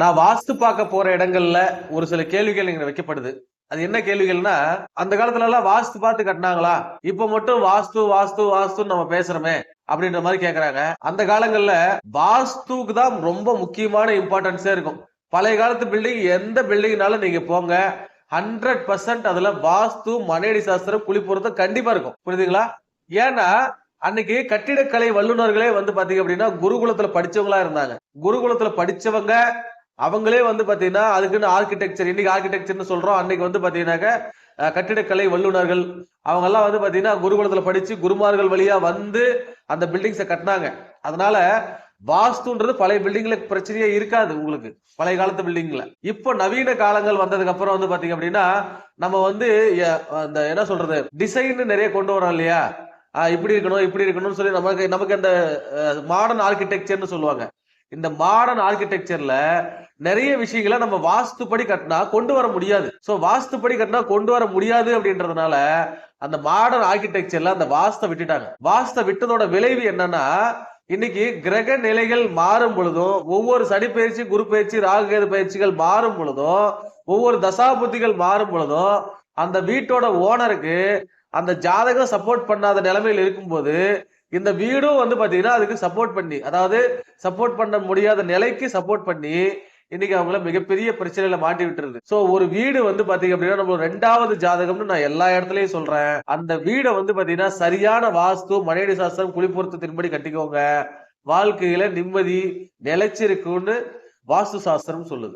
நான் வாஸ்து பார்க்க போற இடங்கள்ல ஒரு சில கேள்விகள் இங்க வைக்கப்படுது. அது என்ன கேள்விகள்னா, அந்த காலத்துல எல்லாம் வாஸ்து பார்த்து கட்டினாங்களா? இப்ப மட்டும் வாஸ்து வாஸ்து வாஸ்துன்னு நம்ம பேசுறோமே அப்படின்ற மாதிரி கேக்குறாங்க. அந்த காலங்கள்ல வாஸ்துக்கு தான் ரொம்ப முக்கியமான இம்பார்ட்டன்ஸே இருக்கும். பழைய காலத்து பில்டிங் எந்த பில்டிங்னாலும் நீங்க போங்க, 100% அதுல வாஸ்து, மனையடி சாஸ்திரம், குழி பொருத்தம் கண்டிப்பா இருக்கும். புரியுதுங்களா? ஏன்னா அன்னைக்கு கட்டிடக்கலை வல்லுநர்களே வந்து பாத்தீங்க அப்படின்னா குருகுலத்துல படிச்சவங்களா இருந்தாங்க. குருகுலத்துல படிச்சவங்க அவங்களே வந்து பாத்தீங்கன்னா அதுக்குன்னு ஆர்கிடெக்சர், இன்னைக்கு ஆர்கிடெக்சர்னு சொல்றோம், அன்னைக்கு வந்து பாத்தீங்கன்னாக்க கட்டிடக்கலை வல்லுநர்கள் அவங்க எல்லாம் வந்து பாத்தீங்கன்னா குருகுலத்துல படிச்சு குருமார்கள் வழியா வந்து அந்த பில்டிங்ஸை கட்டினாங்க. அதனால வாஸ்துன்றது பழைய பில்டிங்ல பிரச்சனையே இருக்காது உங்களுக்கு, பழைய காலத்து பில்டிங்ல. இப்போ நவீன காலங்கள் வந்ததுக்கு அப்புறம் வந்து பாத்தீங்க அப்படின்னா நம்ம வந்து அந்த என்ன சொல்றது டிசைன் நிறைய கொண்டு வரோம் இல்லையா? இப்படி இருக்கணும் இப்படி இருக்கணும்னு சொல்லி நமக்கு நமக்கு அந்த மாடர்ன் ஆர்கிடெக்சர்னு சொல்லுவாங்க. இந்த மாடர்ன் ஆர்கிடெக்சர்ல நிறைய விஷயங்களை நம்ம வாஸ்துப்படி கட்டினா கொண்டு வர முடியாது. சோ வாஸ்துப்படி கட்டினா கொண்டு வர முடியாது அப்படின்றதுனால அந்த மாடர்ன் ஆர்கிடெக்சர்ல அந்த வாஸ்தை விட்டுட்டாங்க. வாஸ்தை விட்டதோட விளைவு என்னன்னா, இன்னைக்கு கிரக நிலைகள் மாறும் பொழுதும், ஒவ்வொரு சனி பயிற்சி, குரு பயிற்சி, ராகுகேது பயிற்சிகள் மாறும் பொழுதும், ஒவ்வொரு தசாபுத்திகள் மாறும் பொழுதும் அந்த வீட்டோட ஓனருக்கு அந்த ஜாதகம் சப்போர்ட் பண்ணாத நிலைமையில் இருக்கும்போது இந்த வீடும் வந்து பாத்தீங்கன்னா அதுக்கு சப்போர்ட் பண்ணி, அதாவது சப்போர்ட் பண்ண முடியாத நிலைக்கு சப்போர்ட் பண்ணி இன்னைக்கு அவங்கள மிகப்பெரிய பிரச்சனையில மாட்டி விட்டுருது. சோ ஒரு வீடு வந்து பாத்தீங்க அப்படின்னா நம்ம 2வது ஜாதகம்னு நான் எல்லா இடத்துலயும் சொல்றேன். அந்த வீடை வந்து பாத்தீங்கன்னா சரியான வாஸ்து, மனையடி சாஸ்திரம், குழி பொருத்தத்தின்படி கட்டிக்கோங்க. வாழ்க்கையில நிம்மதி நிலைச்சிருக்குன்னு வாஸ்து சாஸ்திரம் சொல்லுது.